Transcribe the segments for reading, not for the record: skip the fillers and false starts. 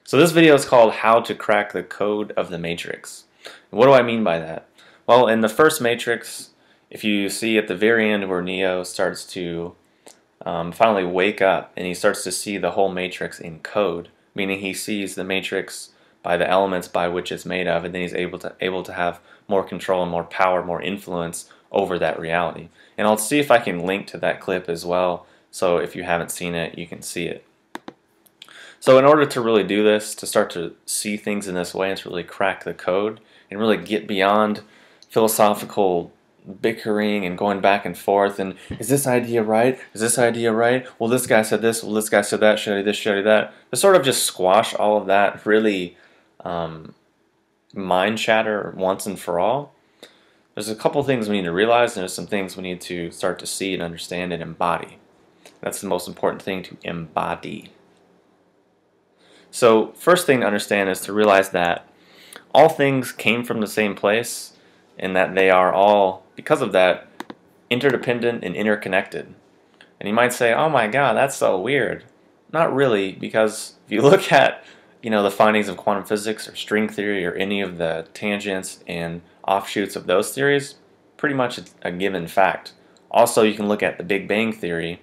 So this video is called How to Crack the Code of the Matrix. And what do I mean by that? Well, in the first Matrix, if you see at the very end where Neo starts to finally wake up and he starts to see the whole Matrix in code, meaning he sees the Matrix by the elements by which it's made of, and then he's able to have more control and more power, more influence over that reality. And I'll see if I can link to that clip as well, so if you haven't seen it, you can see it. So in order to really do this, to start to see things in this way and to really crack the code and really get beyond philosophical bickering and going back and forth and is this idea right? Is this idea right? Well, this guy said this, well, this guy said that, should I do this, should I do that? To sort of just squash all of that really mind chatter once and for all. There's a couple things we need to realize, and there's some things we need to start to see and understand and embody. That's the most important thing, to embody. So first thing to understand is to realize that all things came from the same place, and that they are all, because of that, interdependent and interconnected. And you might say, oh my god, that's so weird. Not really, because if you look at the findings of quantum physics or string theory or any of the tangents and offshoots of those theories, pretty much a given fact. Also, you can look at the Big Bang theory,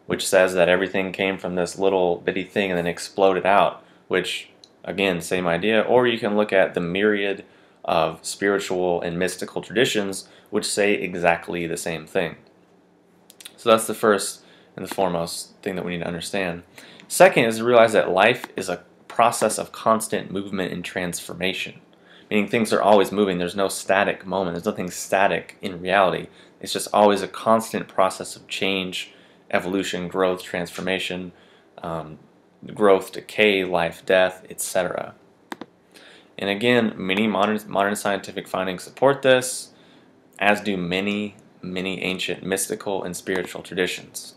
which says that everything came from this little bitty thing and then exploded out, which, again, same idea. Or you can look at the myriad of spiritual and mystical traditions which say exactly the same thing. So that's the first and the foremost thing that we need to understand. Second is to realize that life is a process of constant movement and transformation, meaning things are always moving. There's no static moment. There's nothing static in reality. It's just always a constant process of change, evolution, growth, transformation, growth, decay, life, death, etc. And again, many modern scientific findings support this, as do many ancient mystical and spiritual traditions.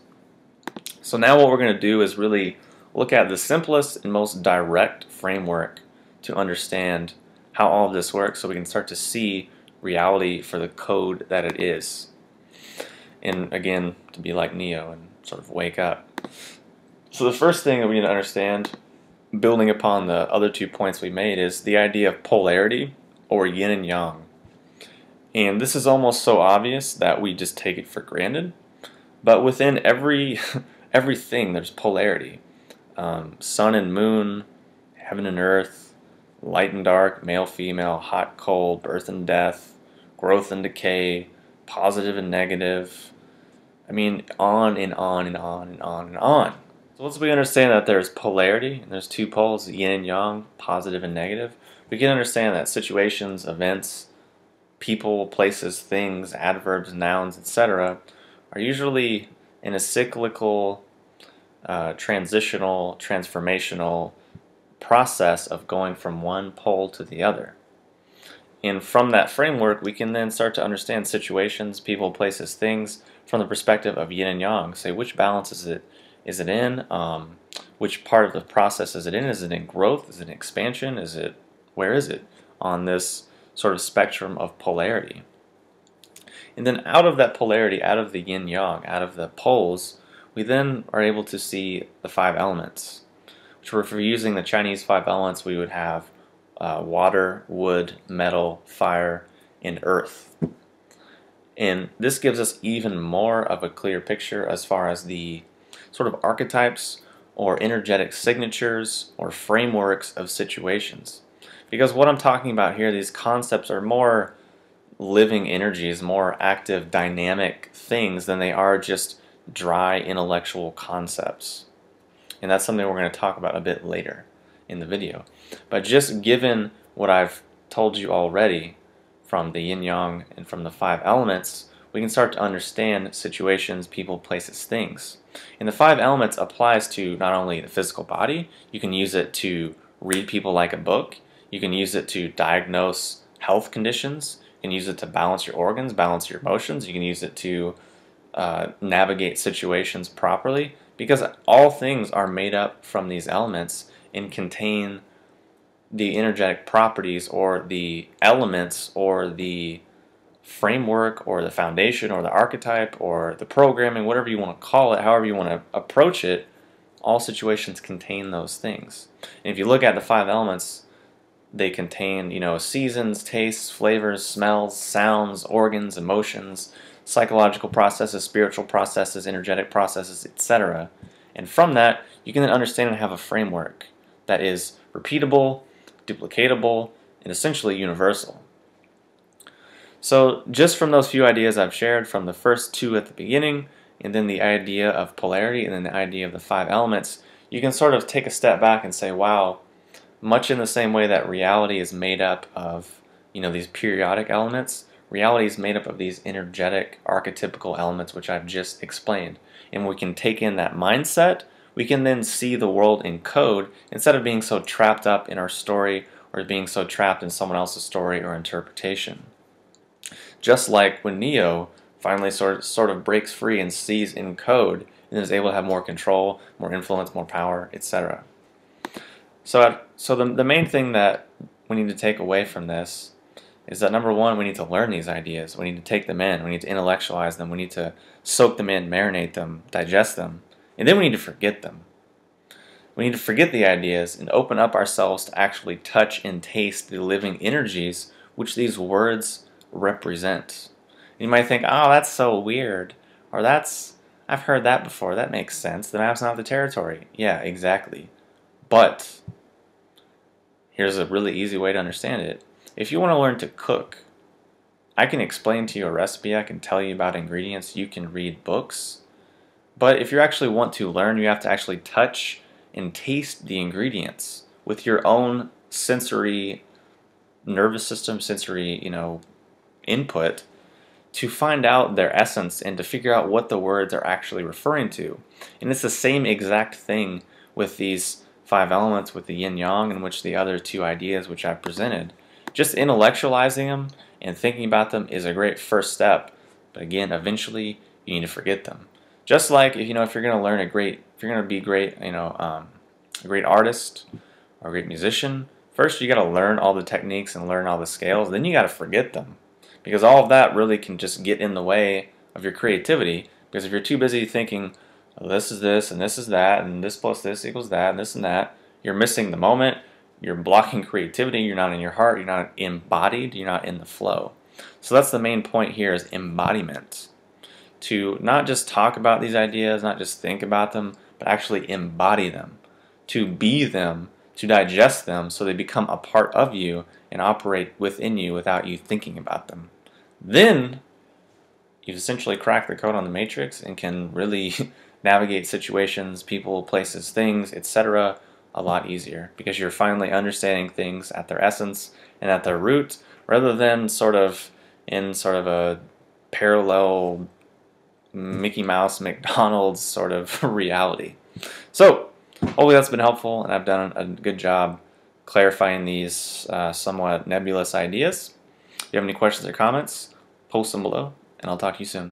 So now what we're going to do is really look at the simplest and most direct framework to understand how all of this works, so we can start to see reality for the code that it is. And again, to be like Neo and sort of wake up. So the first thing that we need to understand, building upon the other 2 points we made, is the idea of polarity, or yin and yang. And this is almost so obvious that we just take it for granted. But within everything there's polarity. Sun and moon, heaven and earth, light and dark, male, female, hot, cold, birth and death, growth and decay, positive and negative. I mean, on and on and on and on and on. So once we understand that there's polarity, and there's 2 poles, yin and yang, positive and negative, we can understand that situations, events, people, places, things, adverbs, nouns, etc. are usually in a cyclical, transitional, transformational process of going from one pole to the other. And from that framework, we can then start to understand situations, people, places, things from the perspective of yin and yang. Say, which balance is it in? Which part of the process is it in? Is it in growth? Is it in expansion? Where is it on this sort of spectrum of polarity? And then out of that polarity, out of the yin yang, out of the poles, we then are able to see the 5 elements. Which, if we're using the Chinese 5 elements, we would have water, wood, metal, fire, and earth. And this gives us even more of a clear picture as far as the sort of archetypes or energetic signatures or frameworks of situations. Because what I'm talking about here, these concepts are more living energies, more active, dynamic things than they are just dry intellectual concepts. And that's something we're going to talk about a bit later in the video. But just given what I've told you already from the yin-yang and from the 5 elements, we can start to understand situations, people, places, things. And the 5 elements applies to not only the physical body, you can use it to read people like a book, you can use it to diagnose health conditions, you can use it to balance your organs, balance your emotions, you can use it to navigate situations properly, because all things are made up from these elements and contain the energetic properties or the elements or the framework or the foundation or the archetype or the programming, whatever you want to call it, however you want to approach it, all situations contain those things. And if you look at the five elements, they contain, seasons, tastes, flavors, smells, sounds, organs, emotions, psychological processes, spiritual processes, energetic processes, etc. And from that, you can then understand and have a framework that is repeatable, duplicatable, and essentially universal. So just from those few ideas I've shared, from the first two at the beginning, and then the idea of polarity, and then the idea of the five elements, you can sort of take a step back and say, wow, much in the same way that reality is made up of, these periodic elements, reality is made up of these energetic, archetypical elements which I've just explained. And we can take in that mindset, we can then see the world in code instead of being so trapped up in our story or being so trapped in someone else's story or interpretation. Just like when Neo finally sort of breaks free and sees in code and is able to have more control, more influence, more power, etc. So the main thing that we need to take away from this is that, number one, we need to learn these ideas. We need to take them in. We need to intellectualize them. We need to soak them in, marinate them, digest them. And then we need to forget them. We need to forget the ideas and open up ourselves to actually touch and taste the living energies which these words represent. You might think, oh, that's so weird, or I've heard that before, that makes sense, the map's not the territory. Yeah, exactly. But here's a really easy way to understand it. If you want to learn to cook, I can explain to you a recipe, I can tell you about ingredients, you can read books, but if you actually want to learn, you have to actually touch and taste the ingredients with your own sensory nervous system, sensory, input, to find out their essence and to figure out what the words are actually referring to. And it's the same exact thing with these five elements, with the yin-yang, and which the other two ideas which I've presented. Just intellectualizing them and thinking about them is a great first step, but again, eventually you need to forget them. Just like if you're going to learn if you're going to be great, a great artist or a great musician, first you got to learn all the techniques and learn all the scales, then you got to forget them. Because all of that really can just get in the way of your creativity. Because if you're too busy thinking, oh, this is this and this is that and this plus this equals that and this and that, you're missing the moment, you're blocking creativity, you're not in your heart, you're not embodied, you're not in the flow. So that's the main point here, is embodiment. To not just talk about these ideas, not just think about them, but actually embody them. To be them, to digest them so they become a part of you and operate within you without you thinking about them. Then you've essentially cracked the code on the matrix and can really navigate situations, people, places, things, etc. a lot easier, because you're finally understanding things at their essence and at their root, rather than in a parallel Mickey Mouse, McDonald's sort of reality. So hopefully that's been helpful, and I've done a good job clarifying these somewhat nebulous ideas. If you have any questions or comments, post them below, and I'll talk to you soon.